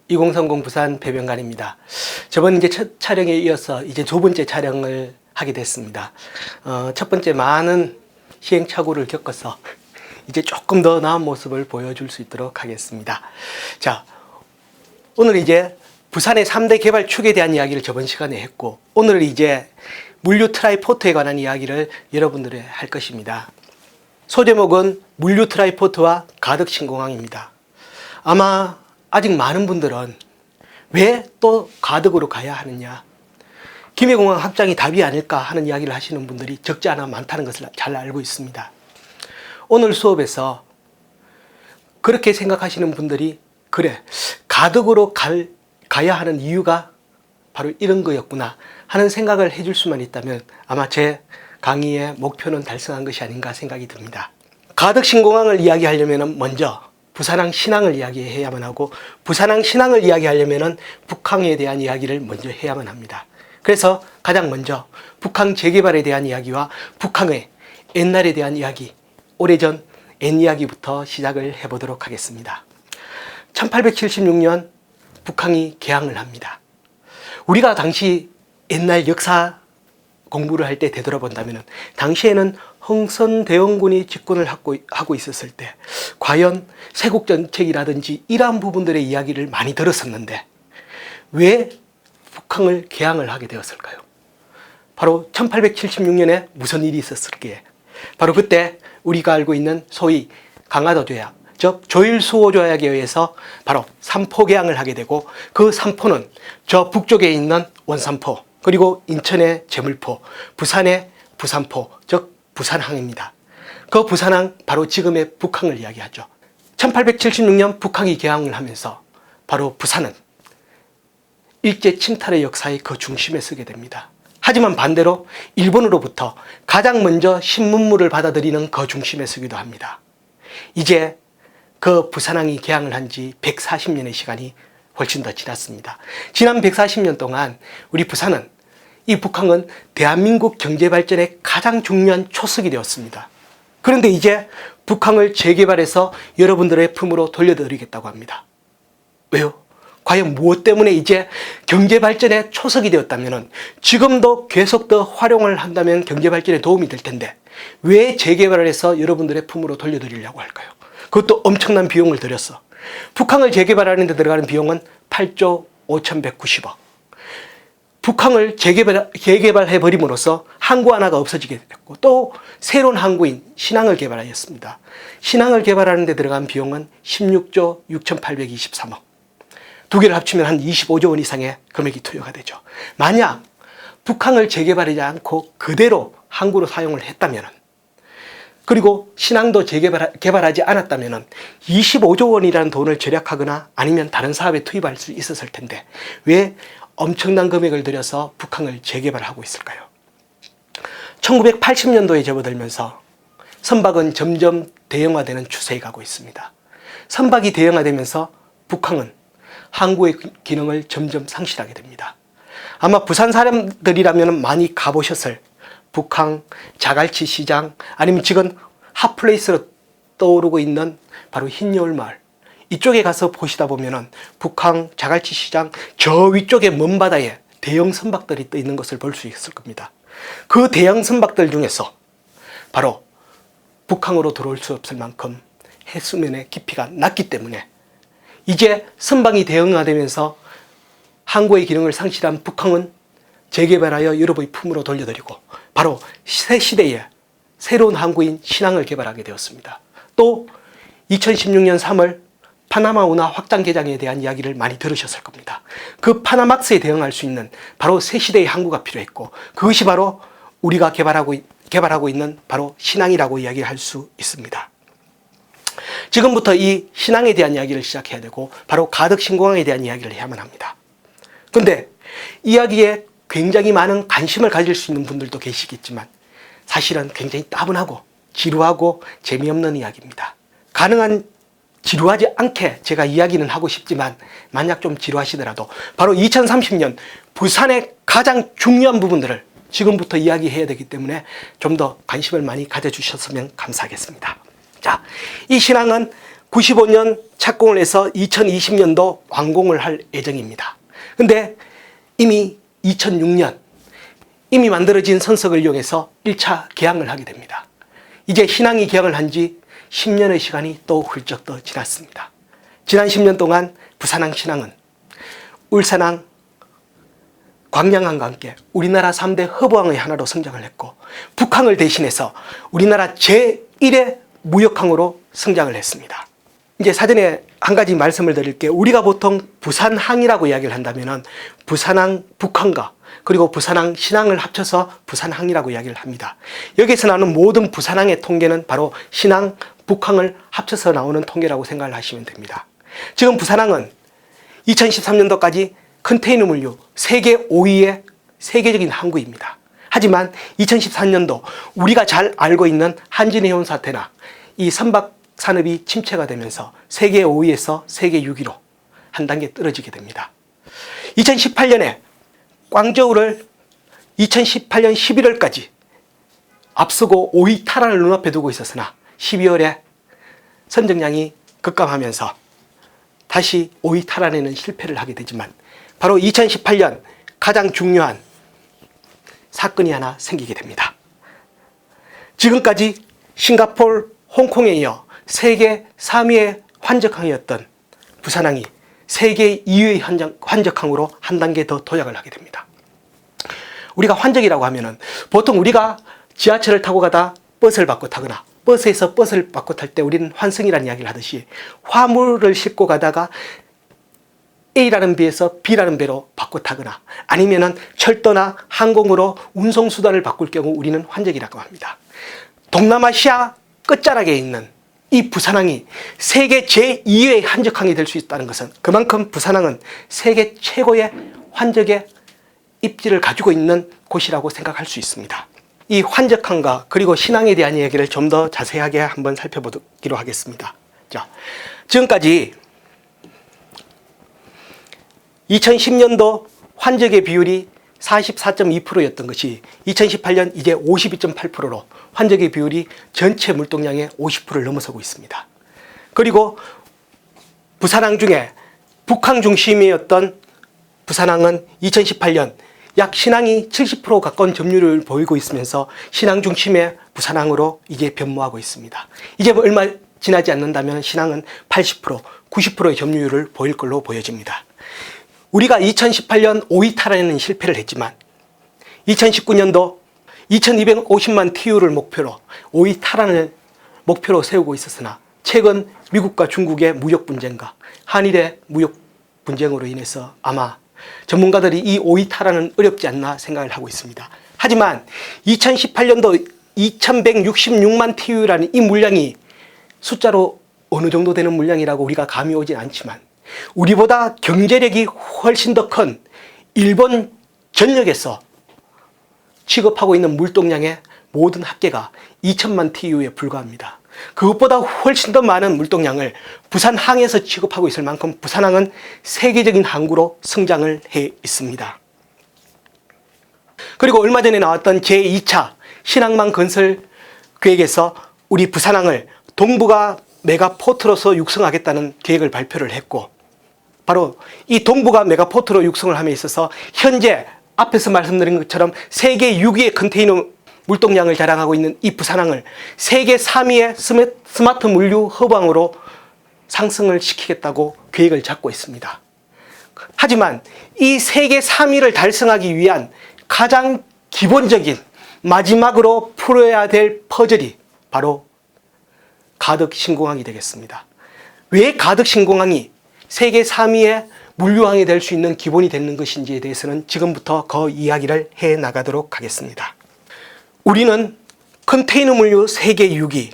2030 부산 배변관입니다. 저번 이제 첫 촬영에 이어서 이제 두 번째 촬영을 하게 됐습니다. 첫 번째 많은 시행착오를 겪어서 이제 조금 더 나은 모습을 보여줄 수 있도록 하겠습니다. 자, 오늘 이제 부산의 3대 개발 축에 대한 이야기를 저번 시간에 했고, 오늘 이제 물류 트라이포트에 관한 이야기를 여러분들이 할 것입니다. 소제목은 물류 트라이포트와 가덕 신공항입니다. 아마 아직 많은 분들은 왜 또 가덕으로 가야 하느냐, 김해공항 확장이 답이 아닐까 하는 이야기를 하시는 분들이 적지 않아 많다는 것을 잘 알고 있습니다. 오늘 수업에서 그렇게 생각하시는 분들이 그래, 가덕으로 가야 하는 이유가 바로 이런 거였구나 하는 생각을 해줄 수만 있다면 아마 제 강의의 목표는 달성한 것이 아닌가 생각이 듭니다. 가덕 신공항을 이야기하려면 먼저 부산항 신항을 이야기해야만 하고, 부산항 신항을 이야기하려면 북항에 대한 이야기를 먼저 해야만 합니다. 그래서 가장 먼저 북항 재개발에 대한 이야기와 북항의 옛날에 대한 이야기, 오래전 옛 이야기부터 시작을 해보도록 하겠습니다. 1876년 북항이 개항을 합니다. 우리가 당시 옛날 역사 공부를 할 때 되돌아본다면 당시에는 흥선대원군이 집권을 하고 있었을 때 과연 세국정책이라든지 이러한 부분들의 이야기를 많이 들었었는데 왜 북항을 개항을 하게 되었을까요? 바로 1876년에 무슨 일이 있었을까요? 바로 그때 우리가 알고 있는 소위 강화도 조약, 즉 조일수호 조약에 의해서 바로 삼포 개항을 하게 되고, 그 삼포는 저 북쪽에 있는 원산포, 그리고 인천의 제물포, 부산의 부산포, 즉 부산항입니다. 그 부산항, 바로 지금의 북항을 이야기하죠. 1876년 북항이 개항을 하면서 바로 부산은 일제 침탈의 역사의 그 중심에 서게 됩니다. 하지만 반대로 일본으로부터 가장 먼저 신문물을 받아들이는 그 중심에 서기도 합니다. 이제 그 부산항이 개항을 한 지 140년의 시간이 훨씬 더 지났습니다. 지난 140년 동안 우리 부산은, 이 북항은 대한민국 경제발전의 가장 중요한 초석이 되었습니다. 그런데 이제 북항을 재개발해서 여러분들의 품으로 돌려드리겠다고 합니다. 왜요? 과연 무엇 때문에? 이제 경제발전의 초석이 되었다면 지금도 계속 더 활용을 한다면 경제발전에 도움이 될 텐데 왜 재개발을 해서 여러분들의 품으로 돌려드리려고 할까요? 그것도 엄청난 비용을 들였어. 북항을 재개발하는 데 들어가는 비용은 8조 5,190억. 북항을 재개발해버림으로써 항구 하나가 없어지게 됐고, 또 새로운 항구인 신항을 개발하였습니다. 신항을 개발하는 데 들어간 비용은 16조 6,823억. 두 개를 합치면 한 25조 원 이상의 금액이 투여가 되죠. 만약 북항을 재개발하지 않고 그대로 항구로 사용을 했다면, 그리고 신항도 개발하지 않았다면 25조 원이라는 돈을 절약하거나 아니면 다른 사업에 투입할 수 있었을 텐데 왜 엄청난 금액을 들여서 북항을 재개발하고 있을까요? 1980년도에 접어들면서 선박은 점점 대형화되는 추세에 가고 있습니다. 선박이 대형화되면서 북항은 항구의 기능을 점점 상실하게 됩니다. 아마 부산 사람들이라면 많이 가보셨을 북항 자갈치 시장, 아니면 지금 핫플레이스로 떠오르고 있는 바로 흰여울마을, 이쪽에 가서 보시다 보면은 북항 자갈치 시장 저 위쪽에 먼 바다에 대형 선박들이 떠 있는 것을 볼 수 있을 겁니다. 그 대형 선박들 중에서 바로 북항으로 들어올 수 없을 만큼 해수면의 깊이가 낮기 때문에 이제 선박이 대형화되면서 항구의 기능을 상실한 북항은 재개발하여 여러분의 품으로 돌려드리고 바로 새 시대의 새로운 항구인 신항을 개발하게 되었습니다. 또 2016년 3월 파나마 운하 확장 개장에 대한 이야기를 많이 들으셨을 겁니다. 그 파나막스에 대응할 수 있는 바로 새 시대의 항구가 필요했고, 그것이 바로 우리가 개발하고 있는 바로 신항이라고 이야기할 수 있습니다. 지금부터 이 신항에 대한 이야기를 시작해야 되고 바로 가덕 신공항에 대한 이야기를 해야만 합니다. 그런데 이야기에 굉장히 많은 관심을 가질 수 있는 분들도 계시겠지만 사실은 굉장히 따분하고 지루하고 재미없는 이야기입니다. 가능한 지루하지 않게 제가 이야기는 하고 싶지만 만약 좀 지루하시더라도 바로 2030년 부산의 가장 중요한 부분들을 지금부터 이야기해야 되기 때문에 좀 더 관심을 많이 가져주셨으면 감사하겠습니다. 자, 이 신항은 95년 착공을 해서 2020년도 완공을 할 예정입니다. 근데 이미 2006년 이미 만들어진 선석을 이용해서 1차 개항을 하게 됩니다. 이제 신항이 개항을 한 지 10년의 시간이 또 훌쩍 더 지났습니다. 지난 10년 동안 부산항 신항은 울산항, 광양항과 함께 우리나라 3대 허브항의 하나로 성장을 했고, 북항을 대신해서 우리나라 제1의 무역항으로 성장을 했습니다. 이제 사전에 한 가지 말씀을 드릴게요. 우리가 보통 부산항이라고 이야기를 한다면 부산항 북항과 그리고 부산항 신항을 합쳐서 부산항이라고 이야기를 합니다. 여기서 나오는 모든 부산항의 통계는 바로 신항, 북항을 합쳐서 나오는 통계라고 생각을 하시면 됩니다. 지금 부산항은 2013년도까지 컨테이너 물류 세계 5위의 세계적인 항구입니다. 하지만 2014년도 우리가 잘 알고 있는 한진해운 사태나 이 선박 산업이 침체가 되면서 세계 5위에서 세계 6위로 한 단계 떨어지게 됩니다. 2018년에 광저우를 2018년 11월까지 앞서고 5위 탈환을 눈앞에 두고 있었으나 12월에 선정량이 급감하면서 다시 5위 탈환에는 실패를 하게 되지만, 바로 2018년 가장 중요한 사건이 하나 생기게 됩니다. 지금까지 싱가포르, 홍콩에 이어 세계 3위의 환적항이었던 부산항이 세계 2위의 환적항으로 한 단계 더 도약을 하게 됩니다. 우리가 환적이라고 하면은 보통 우리가 지하철을 타고 가다 버스를 바꿔 타거나 버스에서 버스를 바꿔 탈 때 우리는 환승이라는 이야기를 하듯이 화물을 싣고 가다가 A라는 배에서 B라는 배로 바꿔 타거나 아니면은 철도나 항공으로 운송수단을 바꿀 경우 우리는 환적이라고 합니다. 동남아시아 끝자락에 있는 이 부산항이 세계 제2의 환적항이 될 수 있다는 것은 그만큼 부산항은 세계 최고의 환적의 입지를 가지고 있는 곳이라고 생각할 수 있습니다. 이 환적항과 그리고 신항에 대한 이야기를 좀 더 자세하게 한번 살펴보기로 하겠습니다. 자, 지금까지 2010년도 환적의 비율이 44.2%였던 것이 2018년 이제 52.8%로 환적의 비율이 전체 물동량의 50%를 넘어서고 있습니다. 그리고 부산항 중에 북항 중심이었던 부산항은 2018년 약 신항이 70% 가까운 점유율을 보이고 있으면서 신항 중심의 부산항으로 이제 변모하고 있습니다. 이제 얼마 지나지 않는다면 신항은 80%, 90%의 점유율을 보일 걸로 보여집니다. 우리가 2018년 5위 탈환에는 실패를 했지만 2019년도 2250만 TU를 목표로 5위 탈환을 목표로 세우고 있었으나 최근 미국과 중국의 무역 분쟁과 한일의 무역 분쟁으로 인해서 아마 전문가들이 이 5위 탈환은 어렵지 않나 생각을 하고 있습니다. 하지만 2018년도 2166만 TU라는 이 물량이 숫자로 어느 정도 되는 물량이라고 우리가 감이 오진 않지만 우리보다 경제력이 훨씬 더 큰 일본 전역에서 취급하고 있는 물동량의 모든 합계가 2000만 TU에 불과합니다. 그것보다 훨씬 더 많은 물동량을 부산항에서 취급하고 있을 만큼 부산항은 세계적인 항구로 성장을 해 있습니다. 그리고 얼마 전에 나왔던 제2차 신항만 건설 계획에서 우리 부산항을 동북아 메가포트로서 육성하겠다는 계획을 발표를 했고, 바로 이 동북아 메가포트로 육성을 함에 있어서 현재 앞에서 말씀드린 것처럼 세계 6위의 컨테이너 물동량을 자랑하고 있는 이 부산항을 세계 3위의 스마트 물류 허브항으로 상승을 시키겠다고 계획을 잡고 있습니다. 하지만 이 세계 3위를 달성하기 위한 가장 기본적인 마지막으로 풀어야 될 퍼즐이 바로 가덕신공항이 되겠습니다. 왜 가덕신공항이 세계 3위의 물류항이 될 수 있는 기본이 되는 것인지에 대해서는 지금부터 그 이야기를 해 나가도록 하겠습니다. 우리는 컨테이너 물류 세계 6위,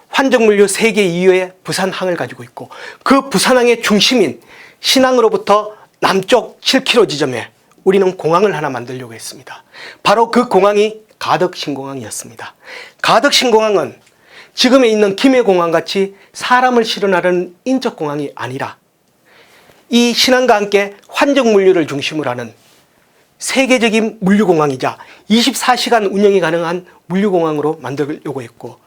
환적 물류 세계 2위의 부산항을 가지고 있고, 그 부산항의 중심인 신항으로부터 남쪽 7km 지점에 우리는 공항을 하나 만들려고 했습니다. 바로 그 공항이 가덕신공항이었습니다. 가덕신공항은 지금에 있는 김해공항 같이 사람을 실어나르는 인적 공항이 아니라 이 신항과 함께 환적 물류를 중심으로 하는 세계적인 물류공항이자 24시간 운영이 가능한 물류공항으로 만들려고 했고,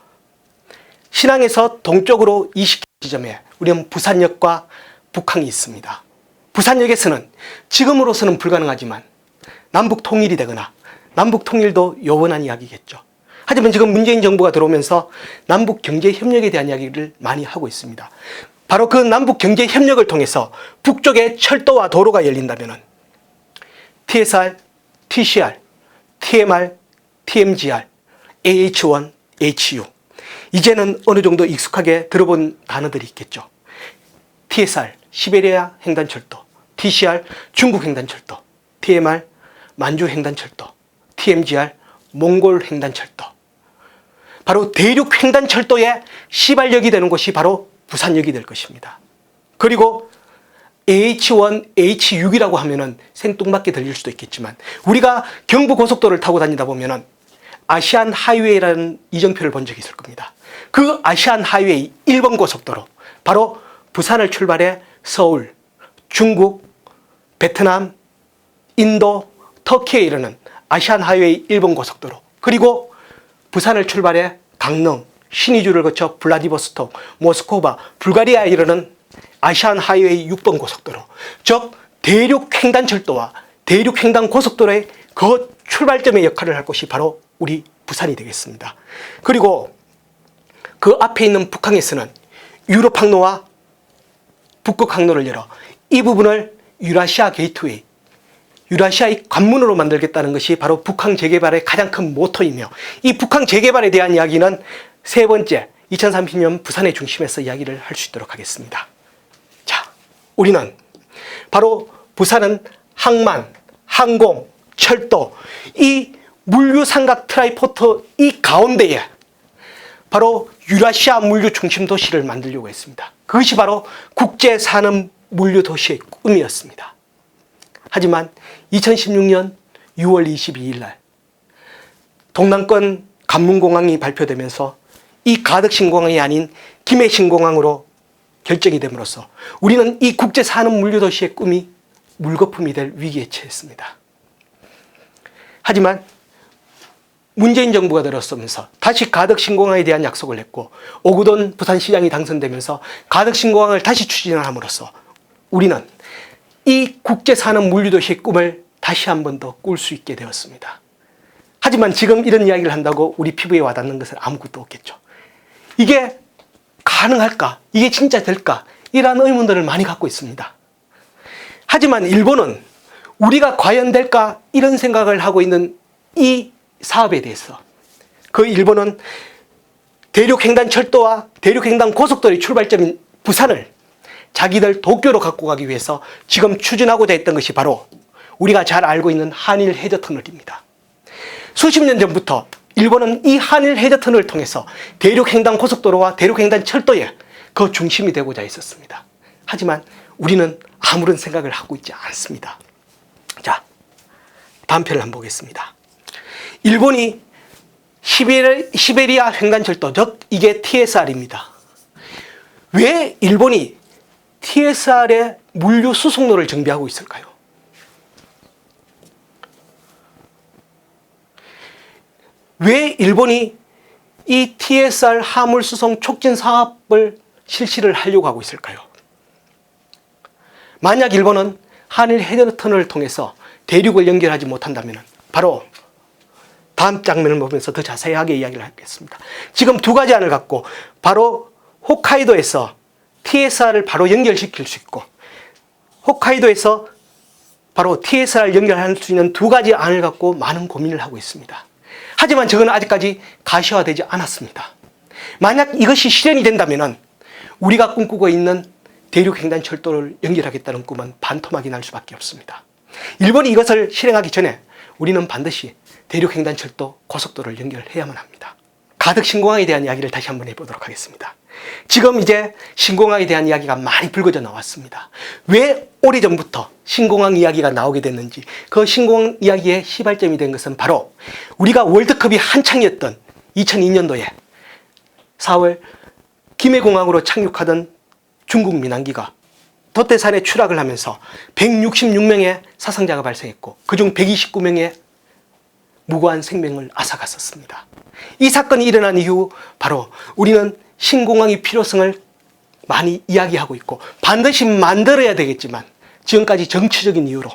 신항에서 동쪽으로 20km 지점에 우리는 부산역과 북항이 있습니다. 부산역에서는 지금으로서는 불가능하지만 남북 통일이 되거나 남북 통일도 요원한 이야기겠죠. 하지만 지금 문재인 정부가 들어오면서 남북 경제 협력에 대한 이야기를 많이 하고 있습니다. 바로 그 남북 경제 협력을 통해서 북쪽에 철도와 도로가 열린다면 TSR, TCR, TMR, TMGR, AH1, HU 이제는 어느 정도 익숙하게 들어본 단어들이 있겠죠. TSR, 시베리아 횡단철도, TCR, 중국 횡단철도, TMR, 만주 횡단철도, TMGR, 몽골 횡단철도. 바로 대륙 횡단철도의 시발역이 되는 곳이 바로 부산역이 될 것입니다. 그리고 AH1, H6이라고 하면은 생뚱맞게 들릴 수도 있겠지만 우리가 경부고속도로를 타고 다니다 보면은 아시안 하이웨이라는 이정표를 본 적이 있을 겁니다. 그 아시안 하이웨이 1번 고속도로 바로 부산을 출발해 서울, 중국, 베트남, 인도, 터키에 이르는 아시안 하이웨이 1번 고속도로 그리고 부산을 출발해 강릉, 신의주를 거쳐 블라디보스톡, 모스크바, 불가리아에 이르는 아시안 하이웨이 6번 고속도로 즉 대륙 횡단철도와 대륙 횡단 고속도로의 그 출발점의 역할을 할 곳이 바로 우리 부산이 되겠습니다. 그리고 그 앞에 있는 북한에서는 유럽 항로와 북극 항로를 열어 이 부분을 유라시아 게이트웨이, 유라시아의 관문으로 만들겠다는 것이 바로 북한 재개발의 가장 큰 모토이며 이 북한 재개발에 대한 이야기는 세 번째 2030년 부산의 중심에서 이야기를 할 수 있도록 하겠습니다. 자, 우리는 바로 부산은 항만, 항공, 철도 이 물류 삼각 트라이포트 이 가운데에 바로 유라시아 물류 중심 도시를 만들려고 했습니다. 그것이 바로 국제 산업 물류 도시의 꿈이었습니다. 하지만 2016년 6월 22일 날 동남권 관문공항이 발표되면서 이 가덕신공항이 아닌 김해신공항으로 결정이 됨으로써 우리는 이 국제 산업 물류 도시의 꿈이 물거품이 될 위기에 처했습니다. 하지만 문재인 정부가 들어서면서 다시 가덕신공항에 대한 약속을 했고 오구돈 부산시장이 당선되면서 가덕신공항을 다시 추진함으로써 우리는 이 국제산업 물류도시의 꿈을 다시 한 번 더 꿀 수 있게 되었습니다. 하지만 지금 이런 이야기를 한다고 우리 피부에 와닿는 것은 아무것도 없겠죠. 이게 가능할까? 이게 진짜 될까? 이런 의문들을 많이 갖고 있습니다. 하지만 일본은 우리가 과연 될까? 이런 생각을 하고 있는 이 사업에 대해서 그 일본은 대륙횡단철도와 대륙횡단고속도로의 출발점인 부산을 자기들 도쿄로 갖고 가기 위해서 지금 추진하고자 했던 것이 바로 우리가 잘 알고 있는 한일 해저터널입니다. 수십 년 전부터 일본은 이 한일 해저터널을 통해서 대륙횡단고속도로와 대륙횡단철도의 그 중심이 되고자 했었습니다. 하지만 우리는 아무런 생각을 하고 있지 않습니다. 자, 다음 편을 한번 보겠습니다. 일본이 시베리아 횡단철도, 즉 이게 TSR입니다. 왜 일본이 TSR의 물류 수송로를 정비하고 있을까요? 왜 일본이 이 TSR 화물 수송 촉진 사업을 실시를 하려고 하고 있을까요? 만약 일본은 한일 해저터널을 통해서 대륙을 연결하지 못한다면 바로 다음 장면을 보면서 더 자세하게 이야기를 하겠습니다. 지금 두 가지 안을 갖고 바로 홋카이도에서 TSR을 바로 연결시킬 수 있고 홋카이도에서 바로 TSR을 연결할 수 있는 두 가지 안을 갖고 많은 고민을 하고 있습니다. 하지만 저건 아직까지 가시화되지 않았습니다. 만약 이것이 실현이 된다면 우리가 꿈꾸고 있는 대륙횡단철도를 연결하겠다는 꿈은 반토막이 날 수밖에 없습니다. 일본이 이것을 실행하기 전에 우리는 반드시 대륙횡단철도 고속도로를 연결해야만 합니다. 가덕신공항에 대한 이야기를 다시 한번 해보도록 하겠습니다. 지금 이제 신공항에 대한 이야기가 많이 불거져 나왔습니다. 왜 오래전부터 신공항 이야기가 나오게 됐는지 그 신공항 이야기의 시발점이 된 것은 바로 우리가 월드컵이 한창이었던 2002년도에 4월 김해공항으로 착륙하던 중국 민항기가 돛대산에 추락을 하면서 166명의 사상자가 발생했고 그중 129명의 무고한 생명을 앗아갔었습니다. 이 사건이 일어난 이후 바로 우리는 신공항의 필요성을 많이 이야기하고 있고 반드시 만들어야 되겠지만 지금까지 정치적인 이유로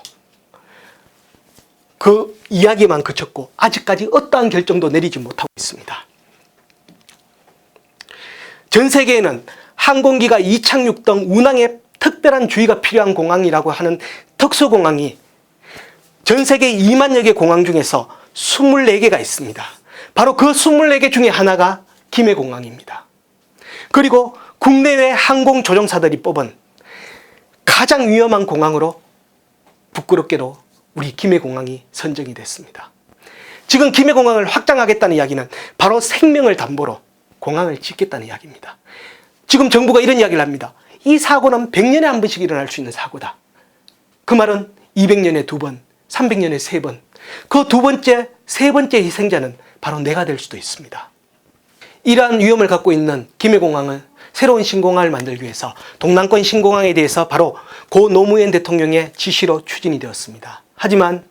그 이야기만 그쳤고 아직까지 어떠한 결정도 내리지 못하고 있습니다. 전 세계에는 항공기가 이착륙 등 운항에 특별한 주의가 필요한 공항이라고 하는 특수공항이 전 세계 2만여 개 공항 중에서 24개가 있습니다. 바로 그 24개 중에 하나가 김해공항입니다. 그리고 국내외 항공조종사들이 뽑은 가장 위험한 공항으로 부끄럽게도 우리 김해공항이 선정이 됐습니다. 지금 김해공항을 확장하겠다는 이야기는 바로 생명을 담보로 공항을 짓겠다는 이야기입니다. 지금 정부가 이런 이야기를 합니다. 이 사고는 100년에 한 번씩 일어날 수 있는 사고다. 그 말은 200년에 2번, 300년에 3번. 그 두 번째, 세 번째 희생자는 바로 내가 될 수도 있습니다. 이러한 위험을 갖고 있는 김해공항을 새로운 신공항을 만들기 위해서 동남권 신공항에 대해서 바로 고 노무현 대통령의 지시로 추진이 되었습니다. 하지만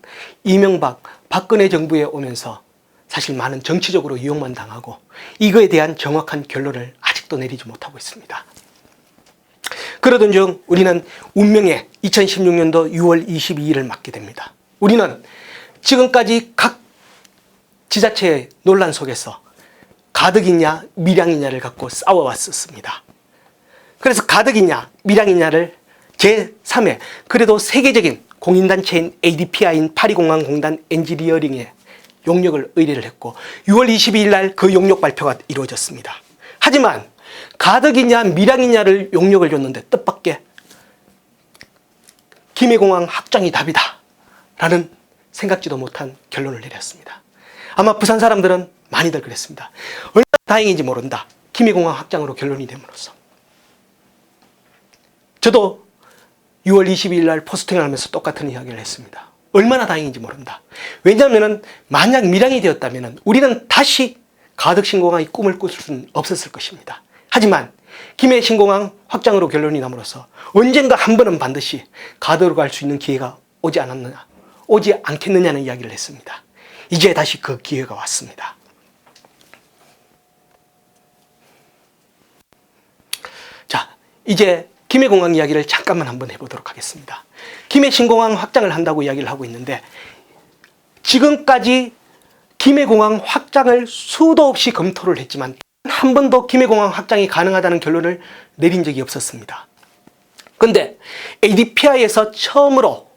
이명박, 박근혜 정부에 오면서 사실 많은 정치적으로 이용만 당하고 이거에 대한 정확한 결론을 아직도 내리지 못하고 있습니다. 그러던 중 우리는 운명의 2016년도 6월 22일을 맞게 됩니다. 우리는 지금까지 각 지자체의 논란 속에서 가덕이냐 밀양이냐를 갖고 싸워왔었습니다. 그래서 가덕이냐 밀양이냐를 제3회 그래도 세계적인 공인단체인 ADPI인 파리공항공단 엔지니어링에 용역을 의뢰를 했고 6월 22일 날 그 용역 발표가 이루어졌습니다. 하지만 가덕이냐 밀양이냐를 용역을 줬는데 뜻밖의 김해공항 확장이 답이다 라는 생각지도 못한 결론을 내렸습니다. 아마 부산 사람들은 많이들 그랬습니다. 얼마나 다행인지 모른다. 김해공항 확장으로 결론이 됨으로써. 저도 6월 22일 날 포스팅을 하면서 똑같은 이야기를 했습니다. 얼마나 다행인지 모른다. 왜냐하면 만약 밀양이 되었다면 우리는 다시 가덕 신공항의 꿈을 꿀 수는 없었을 것입니다. 하지만 김해 신공항 확장으로 결론이 남으로써 언젠가 한 번은 반드시 가덕으로 갈 수 있는 기회가 오지 않겠느냐는 이야기를 했습니다. 이제 다시 그 기회가 왔습니다. 자, 이제 김해공항 이야기를 잠깐만 한번 해보도록 하겠습니다. 김해 신공항 확장을 한다고 이야기를 하고 있는데 지금까지 김해공항 확장을 수도 없이 검토를 했지만 한 번도 김해공항 확장이 가능하다는 결론을 내린 적이 없었습니다. 그런데 ADPI에서 처음으로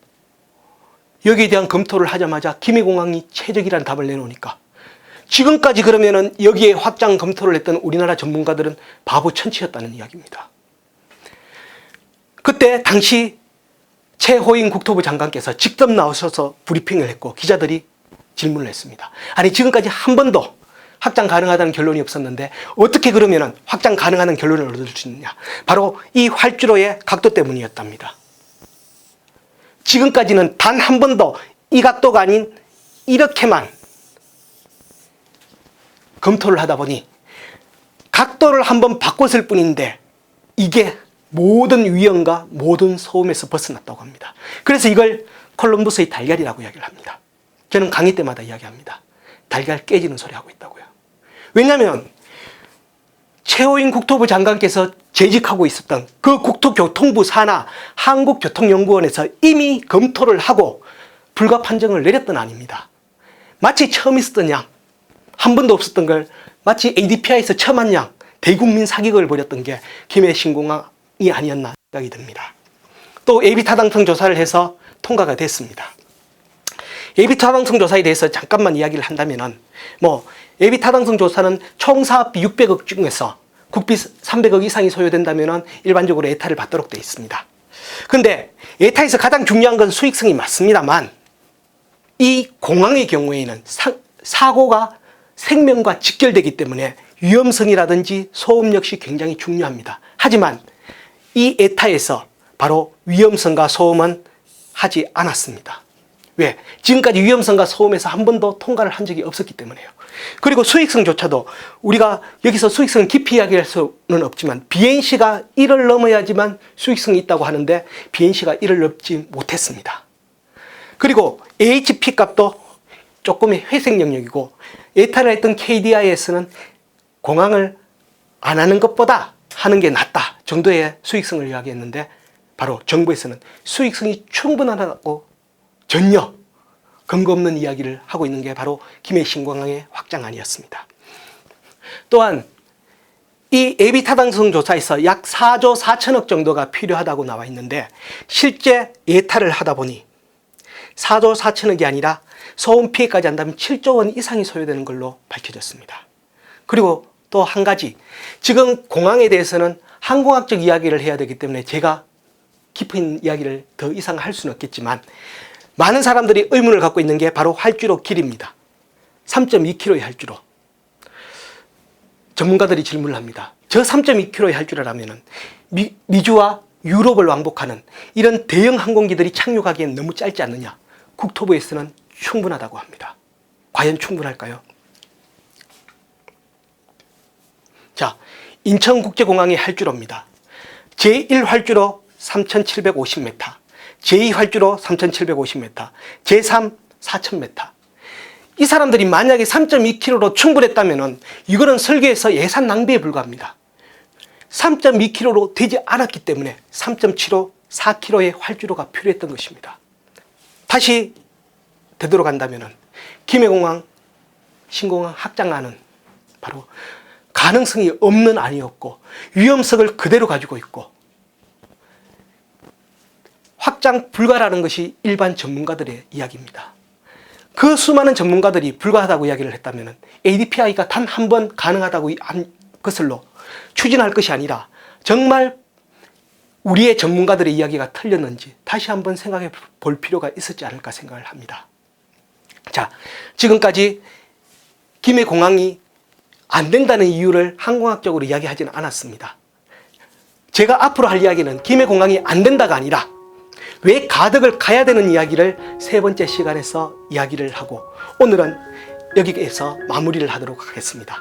여기에 대한 검토를 하자마자 김해공항이 최적이라는 답을 내놓으니까 지금까지 그러면은 여기에 확장 검토를 했던 우리나라 전문가들은 바보 천치였다는 이야기입니다. 그때 당시 최호인 국토부 장관께서 직접 나오셔서 브리핑을 했고 기자들이 질문을 했습니다. 아니 지금까지 한 번도 확장 가능하다는 결론이 없었는데 어떻게 그러면 확장 가능하다는 결론을 얻을 수 있느냐. 바로 이 활주로의 각도 때문이었답니다. 지금까지는 단 한 번도 이 각도가 아닌 이렇게만 검토를 하다 보니 각도를 한번 바꿨을 뿐인데 이게 모든 위험과 모든 소음에서 벗어났다고 합니다. 그래서 이걸 콜럼버스의 달걀이라고 이야기를 합니다. 저는 강의 때마다 이야기합니다. 달걀 깨지는 소리 하고 있다고요. 왜냐하면 최호인 국토부 장관께서 재직하고 있었던 그 국토교통부 산하 한국교통연구원에서 이미 검토를 하고 불가 판정을 내렸던 아닙니다. 마치 처음 있었던 양, 한 번도 없었던 걸 마치 ADPI에서 처음 한 양 대국민 사기극을 벌였던 게 김해 신공항이 아니었나 생각이 듭니다. 또 예비 타당성 조사를 해서 통과가 됐습니다. 예비 타당성 조사에 대해서 잠깐만 이야기를 한다면은 예비 타당성 조사는 총 사업비 600억 중에서 국비 300억 이상이 소요된다면은 일반적으로 예타를 받도록 되어 있습니다. 그런데 예타에서 가장 중요한 건 수익성이 맞습니다만 이 공항의 경우에는 사고가 생명과 직결되기 때문에 위험성이라든지 소음 역시 굉장히 중요합니다. 하지만 이 예타에서 바로 위험성과 소음은 하지 않았습니다. 왜? 지금까지 위험성과 소음에서 한 번도 통과를 한 적이 없었기 때문에요. 그리고 수익성조차도 우리가 여기서 수익성을 깊이 이야기할 수는 없지만 BNC가 1을 넘어야지만 수익성이 있다고 하는데 BNC가 1을 넘지 못했습니다. 그리고 AHP 값도 조금의 회색 영역이고 예타를 했던 KDI에서는 공항을 안 하는 것보다 하는 게 낫다. 정도의 수익성을 이야기했는데 바로 정부에서는 수익성이 충분하다고 전혀 근거 없는 이야기를 하고 있는 게 바로 김해 신공항의 확장안이었습니다. 또한 이 예비타당성 조사에서 약 4조 4천억 정도가 필요하다고 나와 있는데 실제 예타를 하다 보니 4조 4천억이 아니라 소음 피해까지 한다면 7조 원 이상이 소요되는 걸로 밝혀졌습니다. 그리고 또 한 가지, 지금 공항에 대해서는 항공학적 이야기를 해야 되기 때문에 제가 깊은 이야기를 더 이상 할 수는 없겠지만 많은 사람들이 의문을 갖고 있는 게 바로 활주로 길입니다. 3.2km의 활주로. 전문가들이 질문을 합니다. 저 3.2km의 활주로라면 미주와 유럽을 왕복하는 이런 대형 항공기들이 착륙하기엔 너무 짧지 않느냐? 국토부에서는 충분하다고 합니다. 과연 충분할까요? 자, 인천국제공항의 활주로입니다. 제1활주로 3,750m, 제2활주로 3,750m, 제3 4,000m. 이 사람들이 만약에 3.2km로 충분했다면 이거는 설계에서 예산 낭비에 불과합니다. 3.2km로 되지 않았기 때문에 3.75, 4km의 활주로가 필요했던 것입니다. 다시 되돌아간다면 김해공항 신공항 확장안은 바로 가능성이 없는 안이었고 위험성을 그대로 가지고 있고 확장 불가라는 것이 일반 전문가들의 이야기입니다. 그 수많은 전문가들이 불가하다고 이야기를 했다면 ADPI가 단 한 번 가능하다고 한 것을로 추진할 것이 아니라 정말 우리의 전문가들의 이야기가 틀렸는지 다시 한번 생각해 볼 필요가 있었지 않을까 생각을 합니다. 자, 지금까지 김해공항이 안 된다는 이유를 항공학적으로 이야기하지는 않았습니다. 제가 앞으로 할 이야기는 김해공항이 안 된다가 아니라 왜 가덕을 가야 되는 이야기를 세 번째 시간에서 이야기를 하고 오늘은 여기에서 마무리를 하도록 하겠습니다.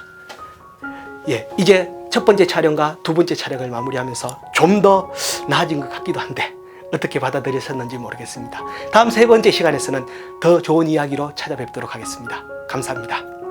예, 이제 첫 번째 촬영과 두 번째 촬영을 마무리하면서 좀 더 나아진 것 같기도 한데 어떻게 받아들이셨는지 모르겠습니다. 다음 세 번째 시간에서는 더 좋은 이야기로 찾아뵙도록 하겠습니다. 감사합니다.